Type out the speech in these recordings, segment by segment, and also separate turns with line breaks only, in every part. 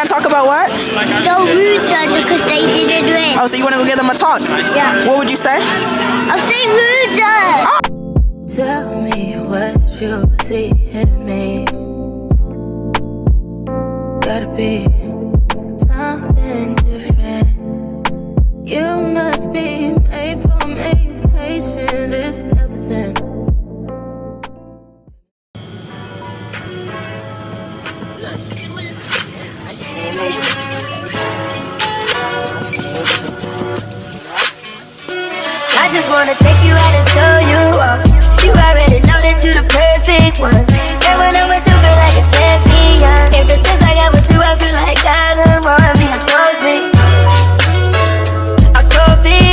want to talk about what?
The rude judge because they didn't do it.
Oh, so you want to go give them a talk?
Yeah.
What would you say?
I'll say rude judge.
Oh.
Tell me what you see in me. Gotta be something different. You must be made for me. Patience is everything.
I just wanna take you out and show you off. You already know that you the perfect one. And when I'm with you, feel like a champion. Ever since I got with you, I feel like I done won me a trophy. A trophy.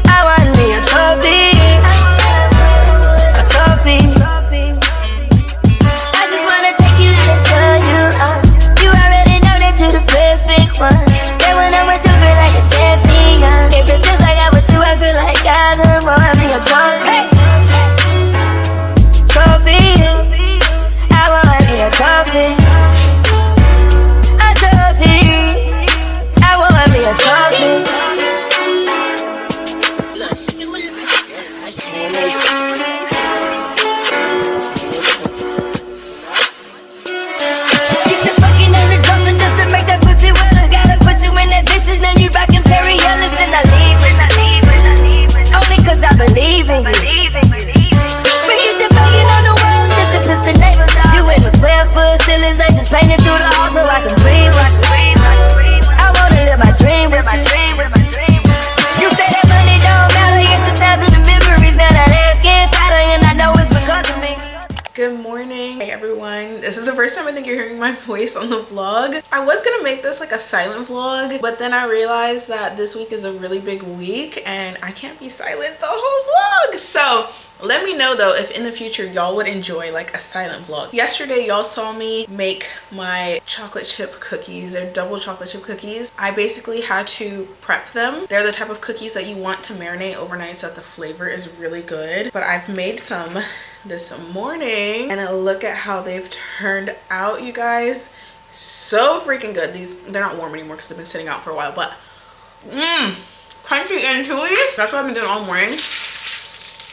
I want me a trophy. A trophy. I just wanna take you out and show you off. You already know that you the perfect one. And when I'm with you, feel like a champion. Ever since I got with you, I feel like I done won me a trophy. Trophy. I want me a trophy. A trophy. I want me a trophy. Keep the fucking on the dresser just to make that pussy wetter. Gotta put you in that bitches, now you rockin' Perry-Ellis, then I leave it. Only cause I believe in you. We get the banging on the walls just to piss the neighbors off. You in the 12-foot ceilings, they just painted through the hall so I can breathe. I wanna live my dream with you. You say that money don't matter, it's the times and the memories. Now that ass getting fatter and I know it's because of me.
Good morning. Hey everyone. This is the first time I think you're hearing my voice on the vlog. I was gonna make this like a silent vlog, but then I realized that this week is a really big week and I can't be silent the whole vlog. So let me know though if in the future y'all would enjoy like a silent vlog. Yesterday y'all saw me make my chocolate chip cookies. They're double chocolate chip cookies. I basically had to prep them. They're the type of cookies that you want to marinate overnight so that the flavor is really good. But I've made some this morning and look at how they've turned out, you guys. So freaking good. They're not warm anymore because they've been sitting out for a while, but crunchy and chewy. That's what I've been doing all morning.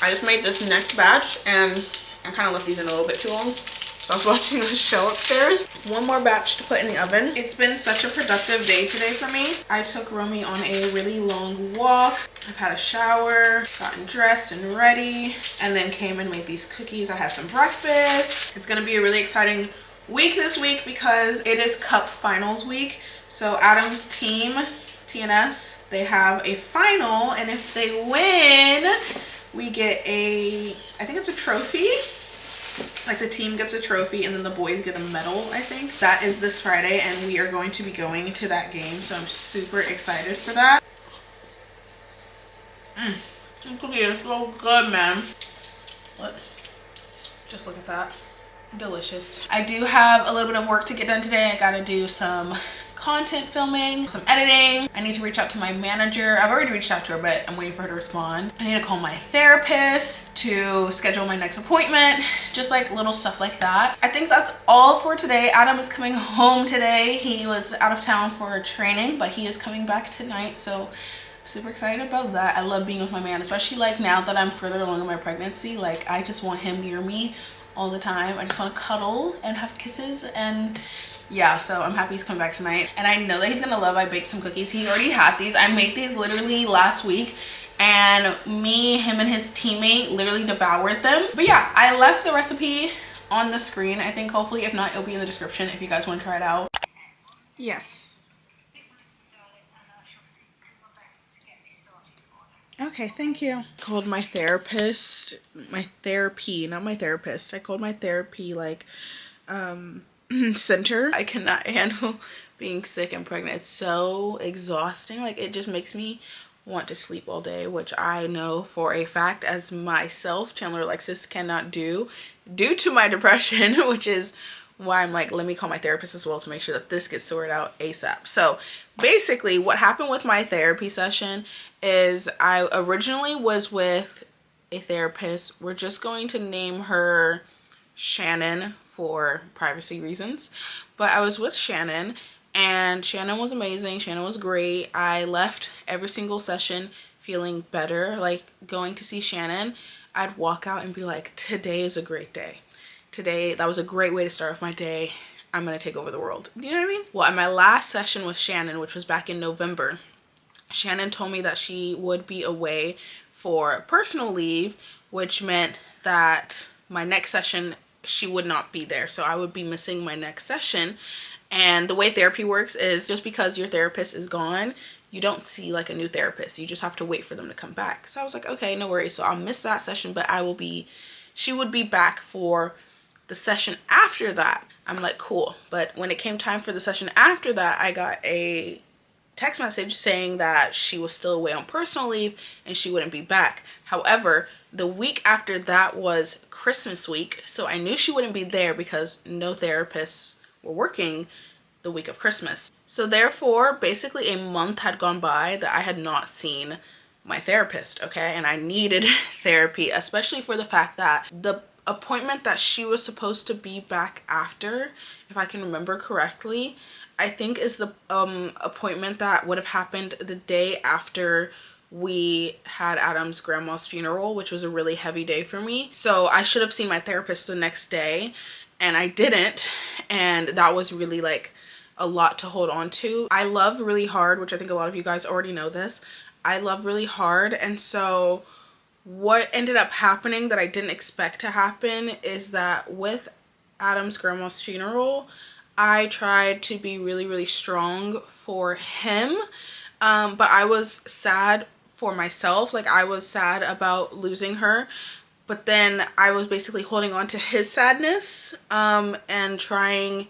I just made this next batch and I kind of left these in a little bit too long, so I was watching a show upstairs. One more batch to put in the oven. It's been such a productive day today for me. I took Romy on a really long walk. I've had a shower, gotten dressed and ready, and then came and made these cookies. I had some breakfast. It's gonna be a really exciting week this week because it is cup finals week. So Adam's team, TNS, they have a final, and if they win, we get a, I think it's a trophy. Like the team gets a trophy and then the boys get a medal, I think. That is this Friday and we are going to be going to that game. So I'm super excited for that. The cookie is so good, man. What? Just look at that. Delicious. I do have a little bit of work to get done today. I gotta do some content filming, some editing. I need to reach out to my manager. I've already reached out to her, but I'm waiting for her to respond. I need to call my therapist to schedule my next appointment, just like little stuff like that. I think that's all for today. Adam is coming home today. He was out of town for training, but he is coming back tonight, so super excited about that. I love being with my man, especially like now that I'm further along in my pregnancy. Like I just want him near me all the time. I just want to cuddle and have kisses, and yeah, so I'm happy he's coming back tonight. And I know that he's gonna love, I baked some cookies. He already had these. I made these literally last week and him and his teammate literally devoured them. But yeah, I left the recipe on the screen. I think hopefully, if not, it'll be in the description if you guys want to try it out. Yes. Okay, thank you. Called my therapist, my therapy, not my therapist. I called my therapy like center. I cannot handle being sick and pregnant. It's so exhausting. Like it just makes me want to sleep all day, which I know for a fact as myself, Chandler Alexis, cannot do due to my depression, which is why I'm like, let me call my therapist as well to make sure that this gets sorted out ASAP. So basically what happened with my therapy session is I originally was with a therapist. We're just going to name her Shannon for privacy reasons. But I was with Shannon, and Shannon was amazing. Shannon was great. I left every single session feeling better. Like, going to see Shannon, I'd walk out and be like, today is a great day. Today, that was a great way to start off my day. I'm gonna take over the world. Do you know what I mean? Well, at my last session with Shannon, which was back in November, Shannon told me that she would be away for personal leave, which meant that my next session, she would not be there. So I would be missing my next session. And the way therapy works is, just because your therapist is gone, you don't see like a new therapist. You just have to wait for them to come back. So I was like, okay, no worries. So I'll miss that session, but she would be back for the session after that. I'm like, cool. But when it came time for the session after that, I got a text message saying that she was still away on personal leave and she wouldn't be back. However, the week after that was Christmas week, so I knew she wouldn't be there because no therapists were working the week of Christmas. So therefore, basically a month had gone by that I had not seen my therapist, okay? And I needed therapy, especially for the fact that the appointment that she was supposed to be back after, if I can remember correctly, I think is the appointment that would have happened the day after we had Adam's grandma's funeral, which was a really heavy day for me. So I should have seen my therapist the next day, and I didn't, and that was really like a lot to hold on to. I love really hard, which I think a lot of you guys already know this. I love really hard, and so what ended up happening that I didn't expect to happen is that with Adam's grandma's funeral, I tried to be really, really strong for him, but I was sad for myself. Like, I was sad about losing her, but then I was basically holding on to his sadness and trying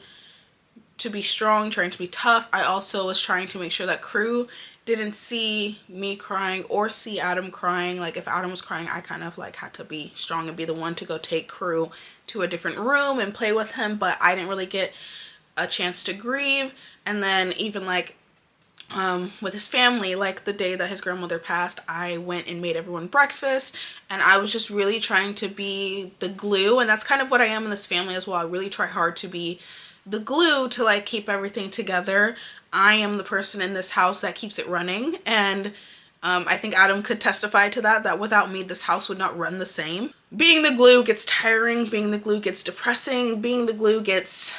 to be strong, trying to be tough. I also was trying to make sure that crew didn't see me crying or see Adam crying. Like, if Adam was crying, I kind of like had to be strong and be the one to go take crew to a different room and play with him, but I didn't really get a chance to grieve. And then even like with his family, like the day that his grandmother passed, I went and made everyone breakfast, and I was just really trying to be the glue, and that's kind of what I am in this family as well. I really try hard to be the glue to like keep everything together. I am the person in this house that keeps it running, and I think Adam could testify to that, that without me, this house would not run the same. Being the glue gets tiring, being the glue gets depressing, being the glue gets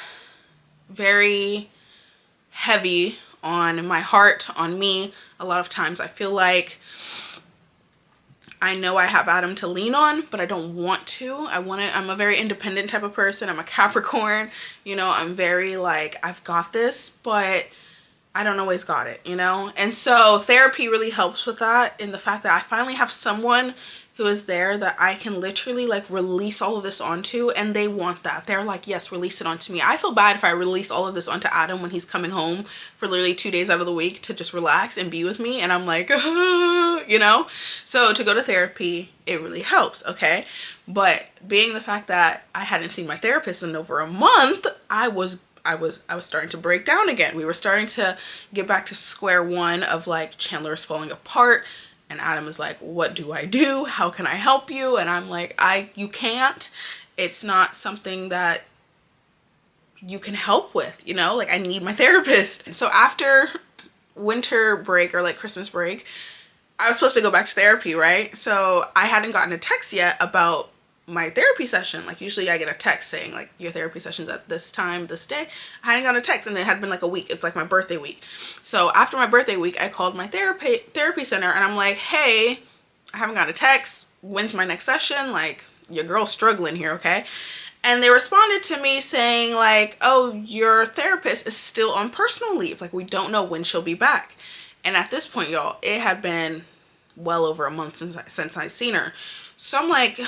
very heavy on my heart, on me. A lot of times I feel like I know I have Adam to lean on, but I don't want to. I'm a very independent type of person. I'm a Capricorn, you know, I'm very like, I've got this, but I don't always got it, you know? And so therapy really helps with that, in the fact that I finally have someone who is there that I can literally like release all of this onto, and they want that. They're like, yes, release it onto me. I feel bad if I release all of this onto Adam when he's coming home for literally 2 days out of the week to just relax and be with me, and I'm like, you know? So to go to therapy, it really helps, okay? But being the fact that I hadn't seen my therapist in over a month, I was starting to break down again. We were starting to get back to square one of like, Chandler's falling apart. And Adam is like, what do I do? How can I help you? And I'm like, you can't. It's not something that you can help with, you know? Like, I need my therapist. And so after winter break, or like Christmas break, I was supposed to go back to therapy, right? So I hadn't gotten a text yet about my therapy session. Like, usually I get a text saying like, your therapy session's at this time, this day. I hadn't gotten a text, and it had been like a week. It's like my birthday week. So after my birthday week, I called my therapy center, and I'm like, hey, I haven't got a text. When's my next session? Like, your girl's struggling here, okay? And they responded to me saying like, oh, your therapist is still on personal leave. Like, we don't know when she'll be back. And at this point, y'all, it had been well over a month since I'd seen her. So I'm like,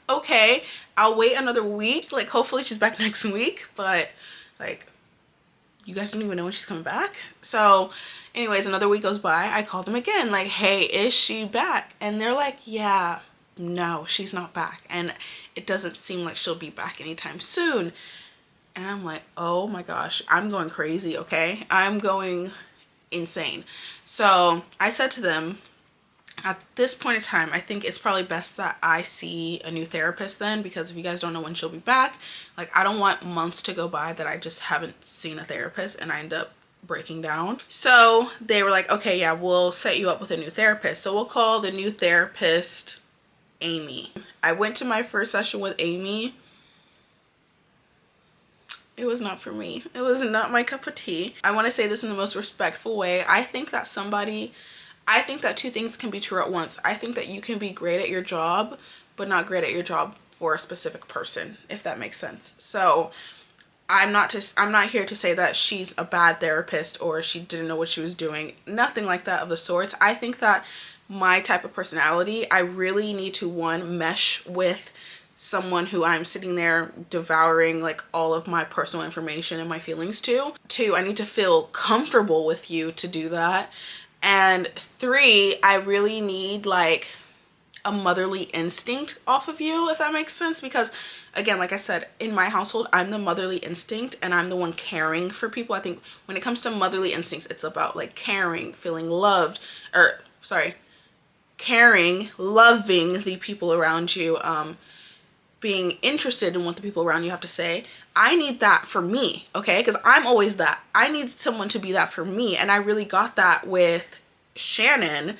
okay, I'll wait another week. Like, hopefully she's back next week. But like, you guys don't even know when she's coming back. So anyways, another week goes by. I call them again, like, hey, is she back? And they're like, yeah, no, she's not back. And it doesn't seem like she'll be back anytime soon. And I'm like, oh my gosh, I'm going crazy, okay? I'm going insane. So I said to them, at this point in time, I think it's probably best that I see a new therapist then, because if you guys don't know when she'll be back, like I don't want months to go by that I just haven't seen a therapist and I end up breaking down. So they were like, okay, yeah, we'll set you up with a new therapist. So we'll call the new therapist Amy. I went to my first session with Amy. It was not for me. It was not my cup of tea. I want to say this in the most respectful way. I think that two things can be true at once. I think that you can be great at your job, but not great at your job for a specific person, if that makes sense. So I'm not here to say that she's a bad therapist or she didn't know what she was doing. Nothing like that of the sorts. I think that my type of personality, I really need to, one, mesh with someone who I'm sitting there devouring like all of my personal information and my feelings to. Two, I need to feel comfortable with you to do that. And three, I really need like a motherly instinct off of you, if that makes sense, because again, like I said, in my household, I'm the motherly instinct and I'm the one caring for people. I think when it comes to motherly instincts, it's about like caring, feeling loved, caring, loving the people around you, being interested in what the people around you have to say. I need that for me, okay? Because I'm always that. I need someone to be that for me. And I really got that with Shannon.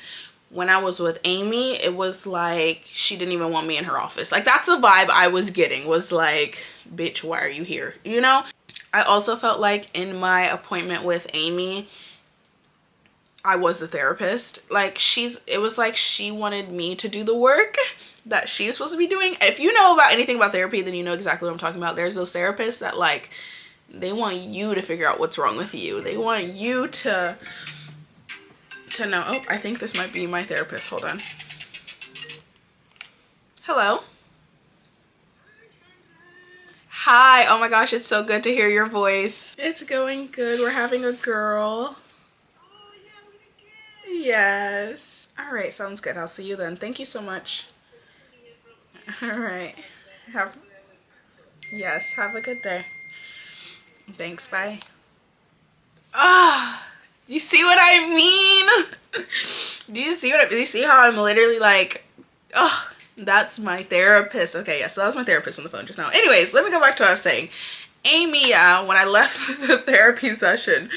When I was with Amy, it was like she didn't even want me in her office. Like that's the vibe I was getting, was like, bitch, why are you here? You know? I also felt like in my appointment with Amy, I was the therapist. Like it was like she wanted me to do the work that she's supposed to be doing. If you know about anything about therapy, then you know exactly what I'm talking about. There's those therapists that like, they want you to figure out what's wrong with you. They want you to know. Oh, I think this might be my therapist. Hold on. Hello. Hi. Oh my gosh, it's so good to hear your voice. It's going good. We're having a girl. Yes. All right, sounds good. I'll see you then. Thank you so much. All right. Have a good day. Thanks. Bye. Ah, you see what I mean? Do you see how I'm literally like, oh, that's my therapist. Okay, yeah, so that was my therapist on the phone just now. Anyways, let me go back to what I was saying. Amy, when I left the therapy session,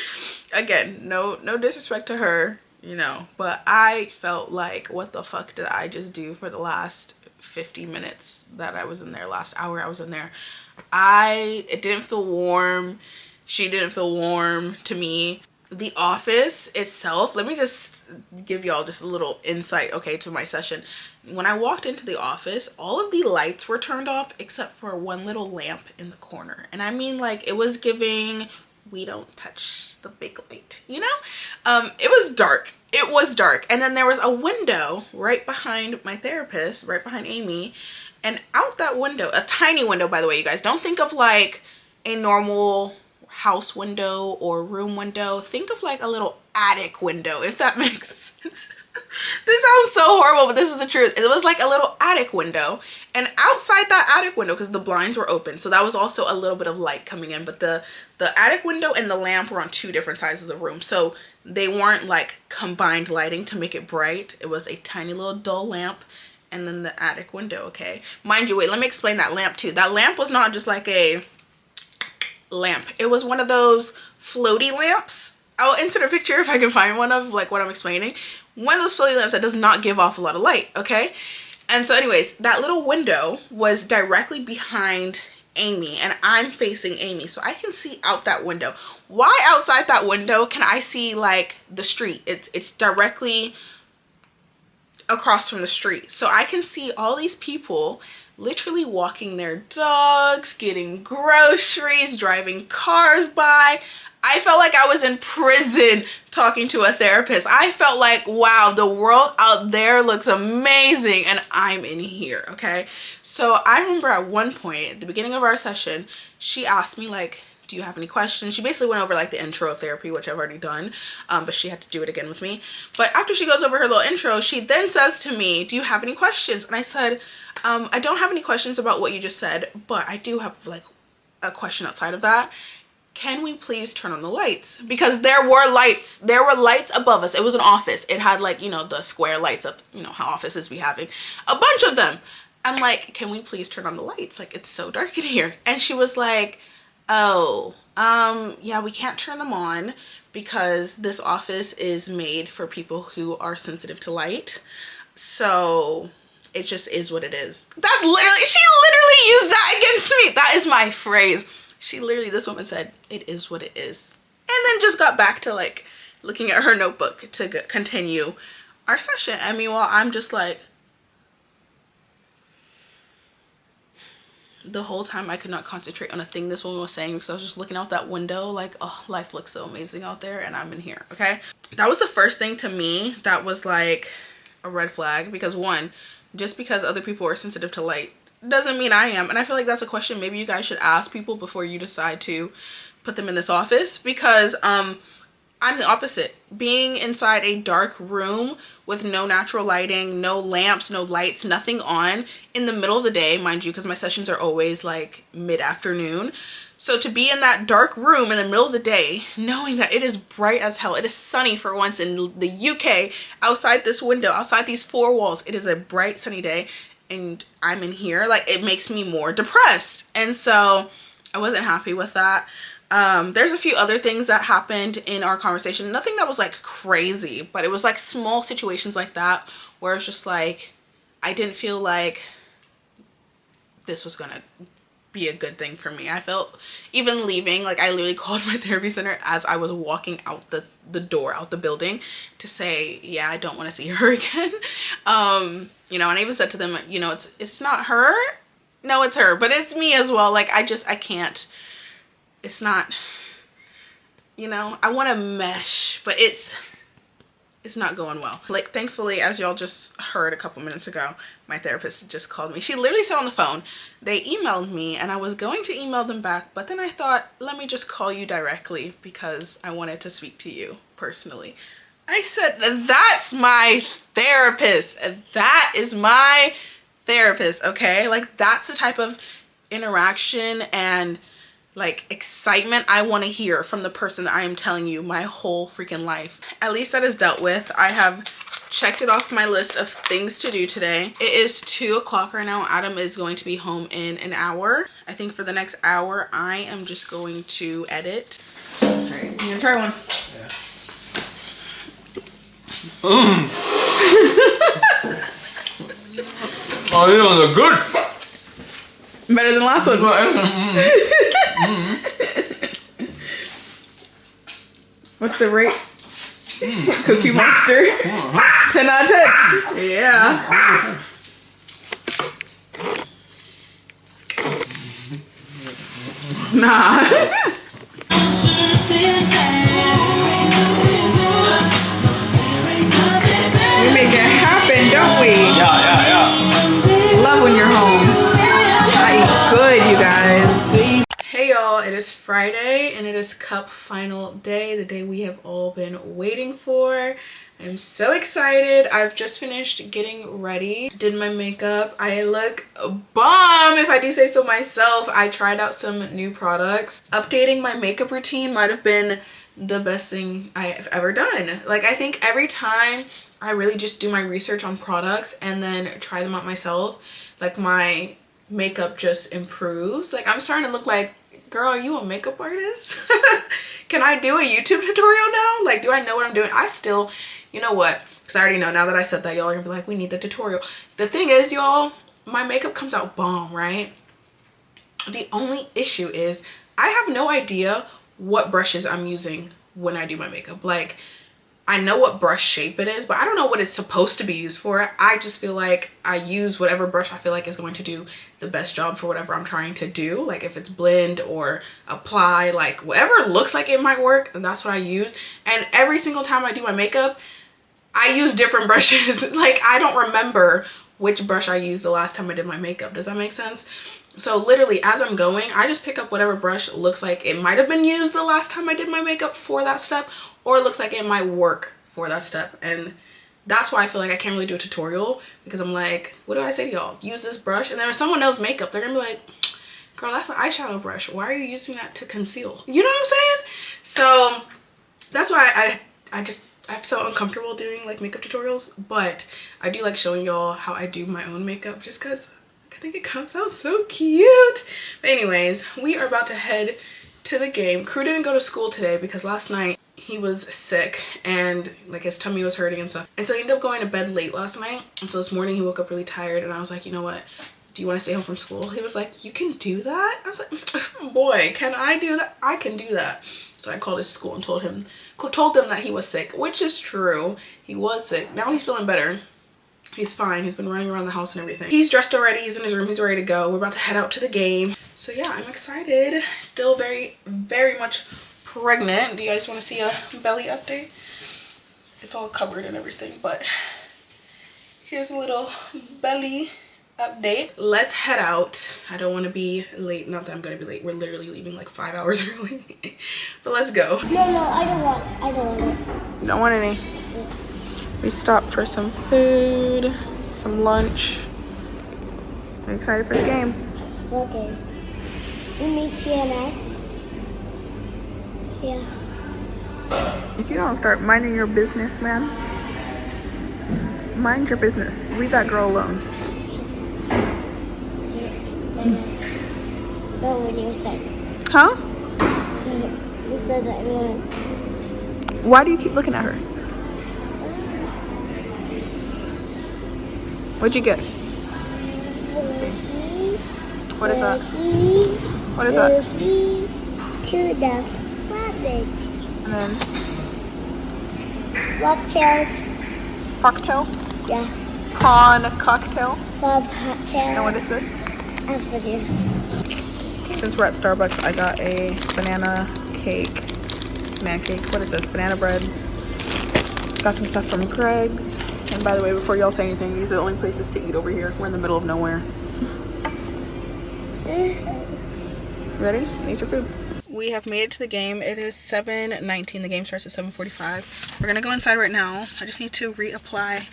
again, no disrespect to her, you know, but I felt like, what the fuck did I just do for the last 50 minutes that I was in there, last hour I was in there? It didn't feel warm. She didn't feel warm to me. The office itself, let me just give y'all just a little insight, okay, to my session. When I walked into the office, all of the lights were turned off except for one little lamp in the corner. And I mean, like, it was giving, we don't touch the big light, you know? It was dark. It was dark. And then there was a window right behind my therapist, right behind Amy. And out that window, a tiny window, by the way, you guys, don't think of like a normal house window or room window. Think of like a little attic window, if that makes sense. This sounds so horrible, but this is the truth. It was like a little attic window, and outside that attic window, because the blinds were open, so that was also a little bit of light coming in, but the attic window and the lamp were on two different sides of the room, so they weren't like combined lighting to make it bright. It was a tiny little dull lamp and then the attic window, okay? Mind you, wait, let me explain that lamp too. That lamp was not just like a lamp. It was one of those floaty lamps. I'll insert a picture if I can find one of like what I'm explaining. One of those floaty lamps that does not give off a lot of light, okay? And so anyways, that little window was directly behind Amy, and I'm facing Amy, so I can see out that window. Why outside that window can I see like the street? It's directly across from the street, so I can see all these people literally walking their dogs, getting groceries, driving cars by. I felt like I was in prison talking to a therapist. I felt like, wow, the world out there looks amazing and I'm in here, okay? So I remember at one point, at the beginning of our session, she asked me like, do you have any questions? She basically went over like the intro of therapy, which I've already done, but she had to do it again with me. But after she goes over her little intro, she then says to me, do you have any questions? And I said, I don't have any questions about what you just said, but I do have like a question outside of that. can we please turn on the lights? Because there were lights above us. It was an office. It had like, you know, the square lights up, you know, how offices be having a bunch of them. I'm like, can we please turn on the lights? Like, it's so dark in here. And she was like, oh, yeah, we can't turn them on because this office is made for people who are sensitive to light. So it just is what it is. That's literally, she literally used that against me. That is my phrase. She literally, this woman said, it is what it is. And then just got back to like looking at her notebook to continue our session. I mean, while I'm just like, the whole time I could not concentrate on a thing this woman was saying because I was just looking out that window like, oh, life looks so amazing out there and I'm in here, okay? That was the first thing to me that was like a red flag, because one, just because other people are sensitive to light doesn't mean I am. And I feel like that's a question maybe you guys should ask people before you decide to put them in this office, because I'm the opposite. Being inside a dark room with no natural lighting, no lamps, no lights, nothing on in the middle of the day, mind you, because my sessions are always like mid-afternoon. So to be in that dark room in the middle of the day, knowing that it is bright as hell, it is sunny for once in the UK, outside this window, outside these four walls, it is a bright sunny day, and I'm in here, like, it makes me more depressed. And so I wasn't happy with that. There's a few other things that happened in our conversation. Nothing that was like crazy, but it was like small situations like that where it's just like, I didn't feel like this was gonna be a good thing for me. I felt, even leaving, like I literally called my therapy center as I was walking out the door, out the building, to say, yeah, I don't want to see her again. You know, and I even said to them, you know, it's not her. No, it's her, but it's me as well. Like, I can't, it's not, you know, I want to mesh, but it's not going well. Like, thankfully, as y'all just heard a couple minutes ago, my therapist just called me. She literally said on the phone, they emailed me and I was going to email them back, but then I thought, let me just call you directly because I wanted to speak to you personally. I said, that's my therapist. That is my therapist, okay? Like, that's the type of interaction and like excitement I want to hear from the person that I am telling you my whole freaking life. At least that is dealt with. I have checked it off my list of things to do today. It is 2 o'clock right now. Adam is going to be home in an hour. I think for the next hour, I am just going to edit. All right, you gonna try one? Yeah.
Oh, these ones are good.
Better than last one. What's the rate? Cookie Monster. 10 out of 10. Yeah. Nah. We make it happen, don't we?
Yeah.
Love when you're home. I eat good, you guys. Hey y'all, it is Friday and it is cup final day, the day we have all been waiting for. I'm so excited. I've just finished getting ready, did my makeup. I look bomb if I do say so myself. I tried out some new products. Updating my makeup routine might have been the best thing I've ever done. Like, I think every time I really just do my research on products and then try them out myself, like, my makeup just improves. Like, I'm starting to look like, girl, are you a makeup artist? Can I do a YouTube tutorial now? Like, do I know what I'm doing? I still, you know what? Because I already know now that I said that, y'all are gonna be like, we need the tutorial. The thing is, y'all, my makeup comes out bomb, right? The only issue is I have no idea what brushes I'm using when I do my makeup. Like, I know what brush shape it is, but I don't know what it's supposed to be used for. I just feel like I use whatever brush I feel like is going to do the best job for whatever I'm trying to do. Like, if it's blend or apply, like whatever looks like it might work, that's what I use. And every single time I do my makeup, I use different brushes. Like, I don't remember which brush I used the last time I did my makeup. Does that make sense? So literally, as I'm going, I just pick up whatever brush looks like it might have been used the last time I did my makeup for that step, or it looks like it might work for that step. And that's why I feel like I can't really do a tutorial, because I'm like, what do I say to y'all? Use this brush. And then if someone knows makeup, they're gonna be like, girl, that's an eyeshadow brush. Why are you using that to conceal? You know what I'm saying? So that's why I'm so uncomfortable doing like makeup tutorials, but I do like showing y'all how I do my own makeup just because I think it comes out so cute. But anyways, we are about to head to the game. Crew didn't go to school today because last night he was sick and like his tummy was hurting and stuff, and so he ended up going to bed late last night. And so this morning he woke up really tired, and I was like, you know what, do you want to stay home from school? He was like, you can do that? I was like, boy, can I do that? I can do that. So I called his school and told them that he was sick, which is true. He was sick. Now he's feeling better. He's fine. He's been running around the house and everything. He's dressed already. He's in his room. He's ready to go. We're about to head out to the game. So yeah, I'm excited. Still very, very much pregnant. Do you guys want to see a belly update? It's all covered and everything, but here's a little belly update. Let's head out. I don't want to be late. Not that I'm going to be late. We're literally leaving like 5 hours early. But let's go.
No, I don't want it.
You don't want any? We stopped for some food, some lunch. I'm excited for the game.
Okay. We meet TNS. Yeah.
If you don't start minding your business, man. Mind your business. Leave that girl alone.
No, when you said.
Huh?
You said that everyone.
Why do you keep looking at her? What'd you get? What is that? What is that?
To the cabbage.
And then
Cocktail.
cocktail?
Yeah.
Prawn cocktail.
Cocktail.
And what is this?
That's for you.
Since we're at Starbucks, I got a banana cake. What is this? Banana bread. Got some stuff from Greg's. And by the way, before y'all say anything, these are the only places to eat over here. We're in the middle of nowhere. Ready? Eat your food. We have made it to the game. It is 7:19. The game starts at 7:45. We're gonna go inside right now. I just need to reapply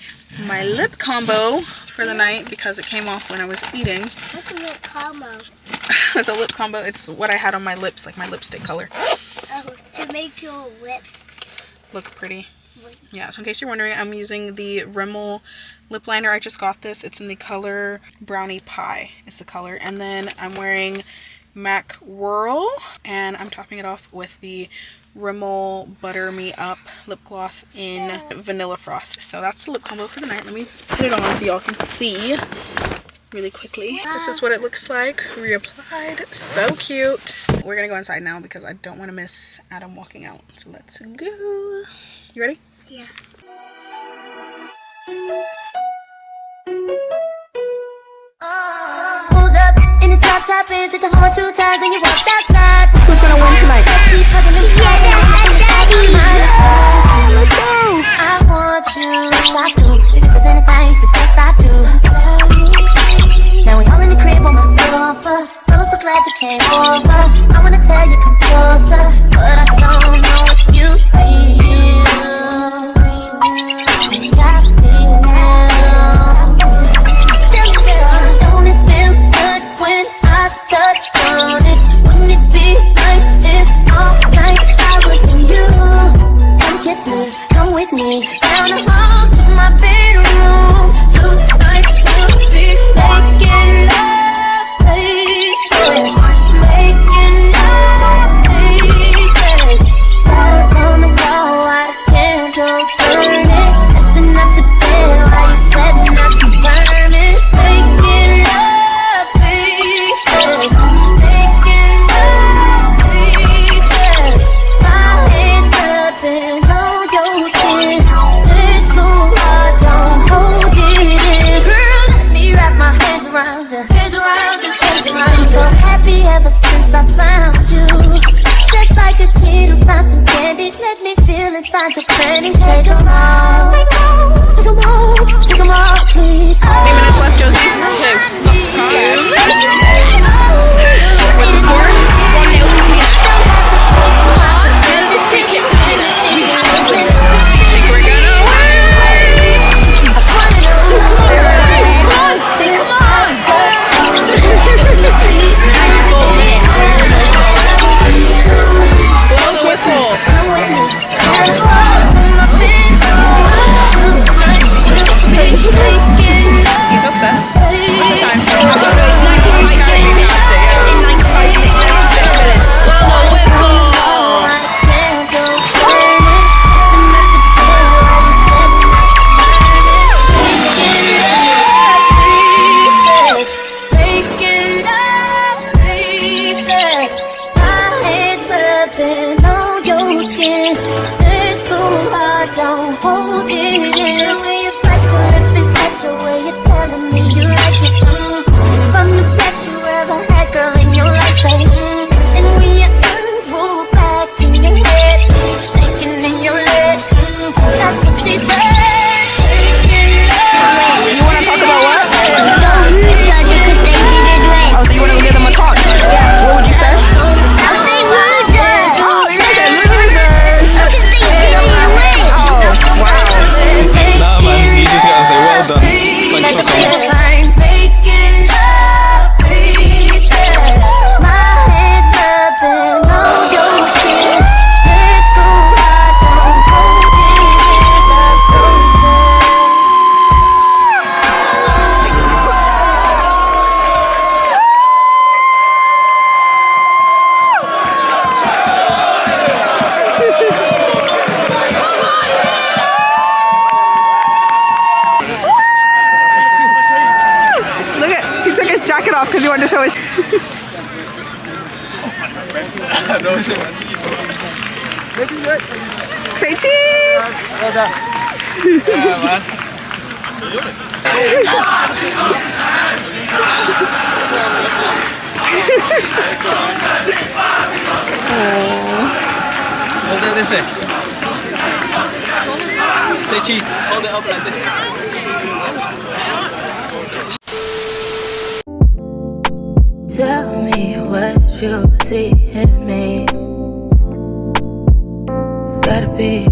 my lip combo for the night because it came off when I was eating.
What's a lip combo?
It's a lip combo. It's what I had on my lips, like my lipstick color.
Oh, to make your lips
look pretty. Yeah, so in case you're wondering, I'm using the Rimmel lip liner. I just got this. It's in the color Brownie Pie is the color. And then I'm wearing MAC Whirl, and I'm topping it off with the Rimmel Butter Me Up lip gloss in Vanilla Frost. So that's the lip combo for the night. Let me put it on so y'all can see really quickly. This is what it looks like reapplied. So cute. We're gonna go inside now because I don't want to miss Adam walking out. So let's go. You ready?
Yeah.
Hold up in the top is at the hall 2 times and you walked outside.
Who's gonna win tonight? Let's go!
I want you, I do. If there's anything you suggest I do. Now we are in the crib on my sofa. I'm so glad you came over. I wanna tell you come closer, but I don't know what you feel. Got me now. Tell me, girl, don't it feel good when I touch on it? Wouldn't it be nice if all night I was in you? Come kiss me, come with me down the hall to my bedroom. Tonight we'll be making love, baby. Making love, baby. Shadows on the wall, while the candles burning. Messing up the bed while you setting up some burning. Making love, baby. Making love, baby. My hands up and on your skin. Let's go hard, don't hold it in. Girl, let me wrap my hands around you. Hands around you, hands around you. I'm so happy ever since I found you. Just like a kid who found some candy. Let me feel inside your panties. Take them all. Take them all. Take them all, please.
8 minutes left, Josie. 2. What's the score? 1-0. We're gonna win!
want to show us? Say cheese!
Well done. Yeah, man. Hold it this way. Say cheese. Hold it up like this.
Tell me what you see in me. Gotta be